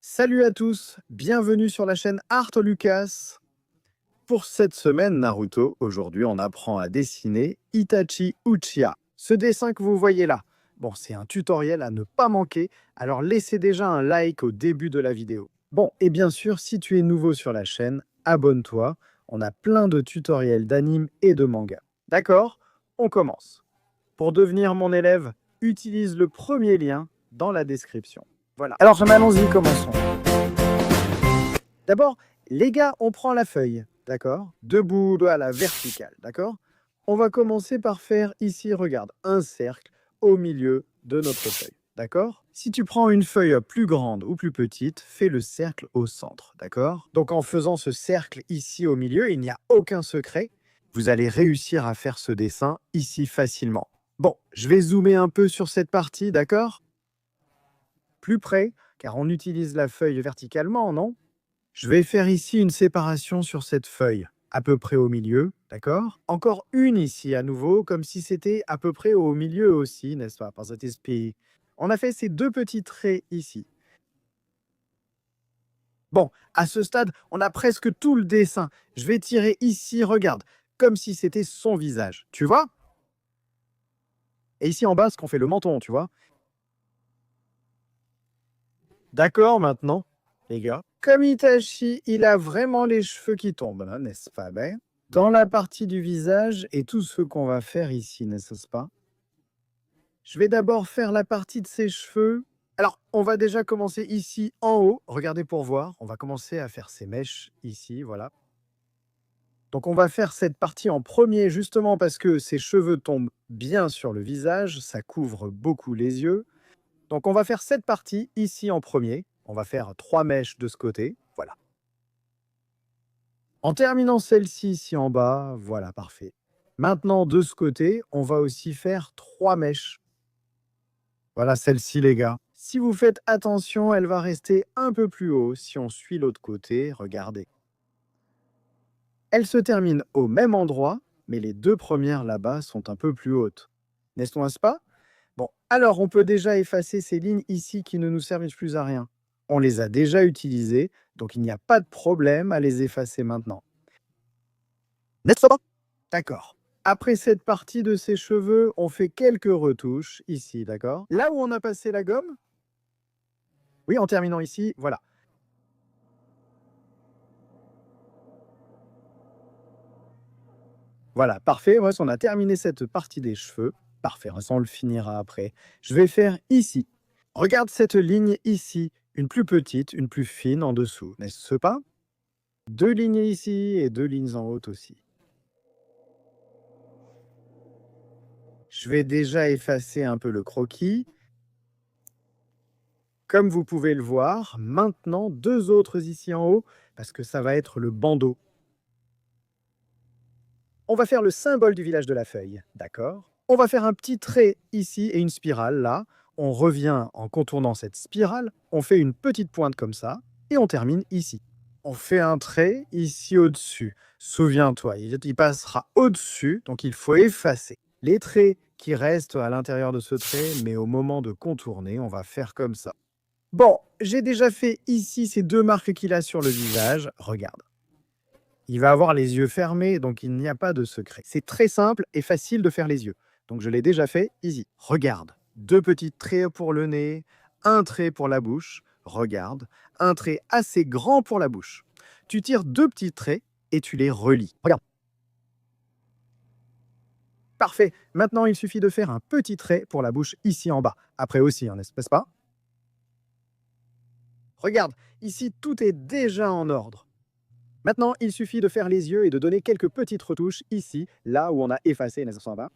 Salut à tous, bienvenue sur la chaîne Art Lucas. Pour cette semaine Naruto, aujourd'hui on apprend à dessiner Itachi Uchiha. Ce dessin que vous voyez là, bon c'est un tutoriel à ne pas manquer, alors laissez déjà un like au début de la vidéo. Bon, et bien sûr si tu es nouveau sur la chaîne, abonne-toi, on a plein de tutoriels d'anime et de manga. D'accord? On commence. Pour devenir mon élève, utilise le premier lien dans la description. Voilà. Alors, allons-y, commençons. D'abord, les gars, on prend la feuille, d'accord? Debout à la verticale, d'accord? On va commencer par faire ici, regarde, un cercle au milieu de notre feuille, d'accord? Si tu prends une feuille plus grande ou plus petite, fais le cercle au centre, d'accord? Donc en faisant ce cercle ici au milieu, il n'y a aucun secret. Vous allez réussir à faire ce dessin ici facilement. Bon, je vais zoomer un peu sur cette partie, d'accord? Plus près, car on utilise la feuille verticalement, non? Je vais faire ici une séparation sur cette feuille, à peu près au milieu, d'accord? Encore une ici à nouveau, comme si c'était à peu près au milieu aussi, n'est-ce pas? Par cet esprit. On a fait ces deux petits traits ici. Bon, à ce stade, on a presque tout le dessin. Je vais tirer ici, regarde, comme si c'était son visage, tu vois? Et ici en bas, ce qu'on fait le menton, tu vois? D'accord maintenant, les gars. Comme Itachi, il a vraiment les cheveux qui tombent, là, n'est-ce pas? Ben, dans la partie du visage et tout ce qu'on va faire ici, n'est-ce pas? Je vais d'abord faire la partie de ses cheveux. Alors, on va déjà commencer ici en haut. Regardez pour voir. On va commencer à faire ses mèches ici, voilà. Donc, on va faire cette partie en premier, justement parce que ses cheveux tombent bien sur le visage. Ça couvre beaucoup les yeux. Donc, on va faire cette partie ici en premier. On va faire 3 mèches de ce côté. Voilà. En terminant celle-ci ici en bas, voilà, parfait. Maintenant, de ce côté, on va aussi faire 3 mèches. Voilà celle-ci, les gars. Si vous faites attention, elle va rester un peu plus haut. Si on suit l'autre côté, regardez. Elle se termine au même endroit, mais les deux premières là-bas sont un peu plus hautes. N'est-ce pas? Bon, alors on peut déjà effacer ces lignes ici qui ne nous servent plus à rien. On les a déjà utilisées, donc il n'y a pas de problème à les effacer maintenant. N'est-ce pas? D'accord. Après cette partie de ses cheveux, on fait quelques retouches ici, d'accord? Là où on a passé la gomme, oui, en terminant ici, voilà. Voilà, parfait. Ouais, on a terminé cette partie des cheveux. Parfait, ça on le finira après. Je vais faire ici. Regarde cette ligne ici, une plus petite, une plus fine en dessous, n'est-ce pas? Deux lignes ici et deux lignes en haut aussi. Je vais déjà effacer un peu le croquis. Comme vous pouvez le voir, maintenant deux autres ici en haut, parce que ça va être le bandeau. On va faire le symbole du village de la feuille, d'accord? On va faire un petit trait ici et une spirale là. On revient en contournant cette spirale, on fait une petite pointe comme ça, et on termine ici. On fait un trait ici au-dessus. Souviens-toi, il passera au-dessus, donc il faut effacer. Les traits qui restent à l'intérieur de ce trait, mais au moment de contourner, on va faire comme ça. Bon, j'ai déjà fait ici ces deux marques qu'il a sur le visage. Regarde. Il va avoir les yeux fermés, donc il n'y a pas de secret. C'est très simple et facile de faire les yeux. Donc je l'ai déjà fait, easy. Regarde, deux petits traits pour le nez, un trait pour la bouche. Regarde, un trait assez grand pour la bouche. Tu tires deux petits traits et tu les relis. Regarde. Parfait. Maintenant, il suffit de faire un petit trait pour la bouche ici en bas. Après aussi, n'est-ce pas? Regarde, ici, tout est déjà en ordre. Maintenant, il suffit de faire les yeux et de donner quelques petites retouches ici, là où on a effacé, n'est-ce pas?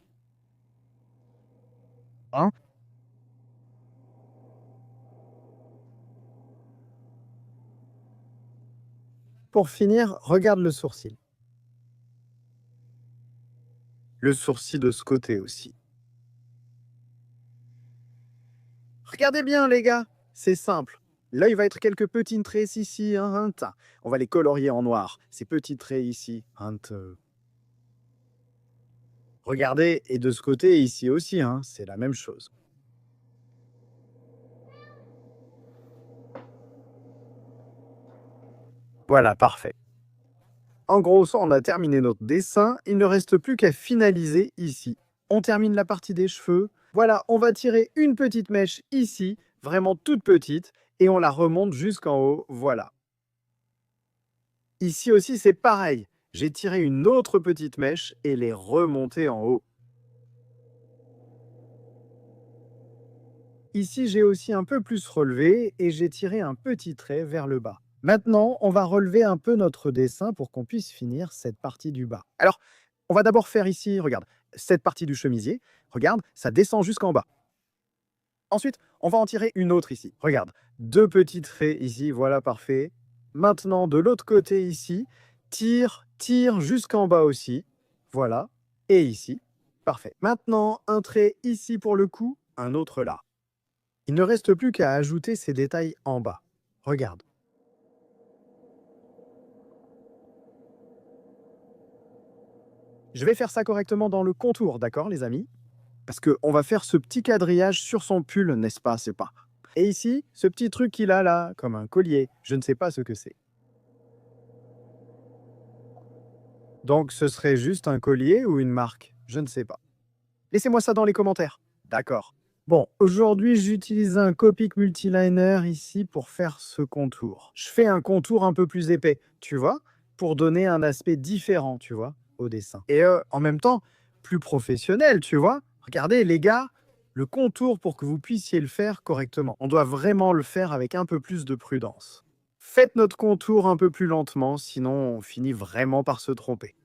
Hein? Pour finir, regarde le sourcil. Le sourcil de ce côté aussi. Regardez bien, les gars, c'est simple. L'œil va être quelques petits traits ici, on va les colorier en noir. Ces petits traits ici. Regardez, et de ce côté ici aussi, c'est la même chose. Voilà, parfait. En gros, ça, on a terminé notre dessin. Il ne reste plus qu'à finaliser ici. On termine la partie des cheveux. Voilà, on va tirer une petite mèche ici, vraiment toute petite, et on la remonte jusqu'en haut. Voilà. Ici aussi, c'est pareil. J'ai tiré une autre petite mèche et l'ai remontée en haut. Ici, j'ai aussi un peu plus relevé et j'ai tiré un petit trait vers le bas. Maintenant, on va relever un peu notre dessin pour qu'on puisse finir cette partie du bas. Alors, on va d'abord faire ici, regarde, cette partie du chemisier. Regarde, ça descend jusqu'en bas. Ensuite, on va en tirer une autre ici. Regarde, deux petits traits ici, voilà, parfait. Maintenant, de l'autre côté ici, tire jusqu'en bas aussi. Voilà. Et ici, parfait. Maintenant, un trait ici pour le cou, un autre là. Il ne reste plus qu'à ajouter ces détails en bas. Regarde. Je vais faire ça correctement dans le contour, d'accord les amis? Parce qu'on va faire ce petit quadrillage sur son pull, n'est-ce pas? C'est pas. Et ici, ce petit truc qu'il a là, comme un collier, je ne sais pas ce que c'est. Donc ce serait juste un collier ou une marque? Je ne sais pas. Laissez-moi ça dans les commentaires. D'accord. Bon, aujourd'hui, j'utilise un Copic Multiliner ici pour faire ce contour. Je fais un contour un peu plus épais, tu vois, pour donner un aspect différent, tu vois, au dessin. Et en même temps, plus professionnel, tu vois. Regardez, les gars, le contour pour que vous puissiez le faire correctement. On doit vraiment le faire avec un peu plus de prudence. Faites notre contour un peu plus lentement, sinon on finit vraiment par se tromper.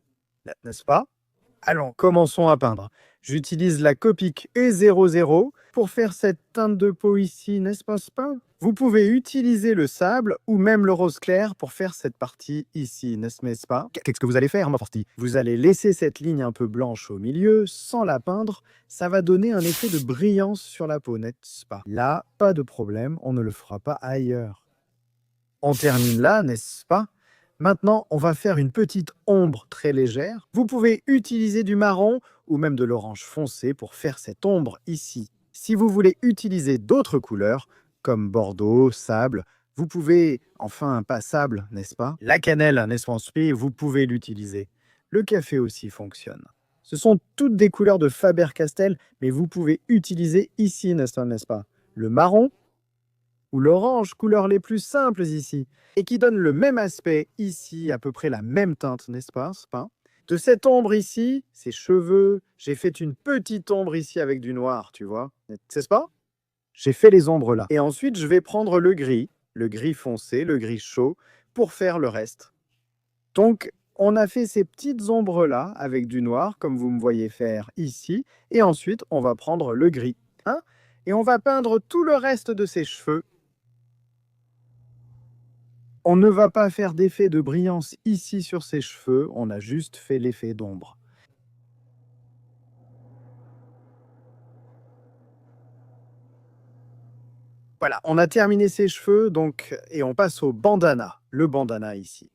N'est-ce pas? Allons, commençons à peindre. J'utilise la Copic E00 pour faire cette teinte de peau ici, n'est-ce pas? Vous pouvez utiliser le sable ou même le rose clair pour faire cette partie ici, n'est-ce pas? Qu'est-ce que vous allez faire, ma partie? Vous allez laisser cette ligne un peu blanche au milieu, sans la peindre. Ça va donner un effet de brillance sur la peau, n'est-ce pas? Là, pas de problème, on ne le fera pas ailleurs. On termine là, n'est-ce pas? Maintenant, on va faire une petite ombre très légère. Vous pouvez utiliser du marron ou même de l'orange foncé pour faire cette ombre ici. Si vous voulez utiliser d'autres couleurs, comme bordeaux, sable, vous pouvez, enfin pas sable, n'est-ce pas? La cannelle, n'est-ce pas? Vous pouvez l'utiliser. Le café aussi fonctionne. Ce sont toutes des couleurs de Faber-Castell, mais vous pouvez utiliser ici, n'est-ce pas? Le marron ou l'orange, couleurs les plus simples ici, et qui donne le même aspect ici, à peu près la même teinte, n'est-ce pas? De cette ombre ici, ses cheveux, j'ai fait une petite ombre ici avec du noir, tu vois, n'est-ce pas? J'ai fait les ombres là. Et ensuite, je vais prendre le gris foncé, le gris chaud, pour faire le reste. Donc, on a fait ces petites ombres là, avec du noir, comme vous me voyez faire ici, et ensuite, on va prendre le gris, hein? Et on va peindre tout le reste de ses cheveux. On ne va pas faire d'effet de brillance ici sur ses cheveux, on a juste fait l'effet d'ombre. Voilà, on a terminé ses cheveux, donc, et on passe au bandana, le bandana ici.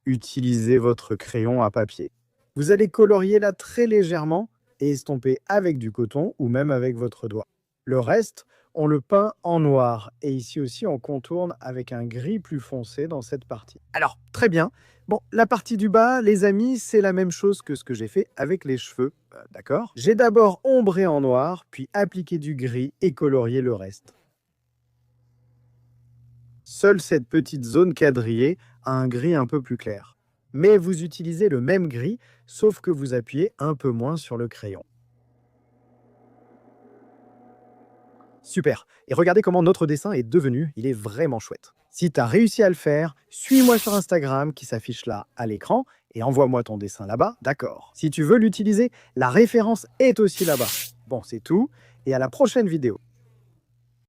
Utilisez votre crayon à papier. Vous allez colorier là très légèrement et estomper avec du coton ou même avec votre doigt. Le reste, on le peint en noir. Et ici aussi, on contourne avec un gris plus foncé dans cette partie. Alors, très bien. Bon, la partie du bas, les amis, c'est la même chose que ce que j'ai fait avec les cheveux. D'accord? J'ai d'abord ombré en noir, puis appliqué du gris et colorié le reste. Seule cette petite zone quadrillée a un gris un peu plus clair. Mais vous utilisez le même gris, sauf que vous appuyez un peu moins sur le crayon. Super. Et regardez comment notre dessin est devenu, il est vraiment chouette. Si tu as réussi à le faire, suis-moi sur Instagram qui s'affiche là à l'écran et envoie-moi ton dessin là-bas, d'accord. Si tu veux l'utiliser, la référence est aussi là-bas. Bon, c'est tout et à la prochaine vidéo.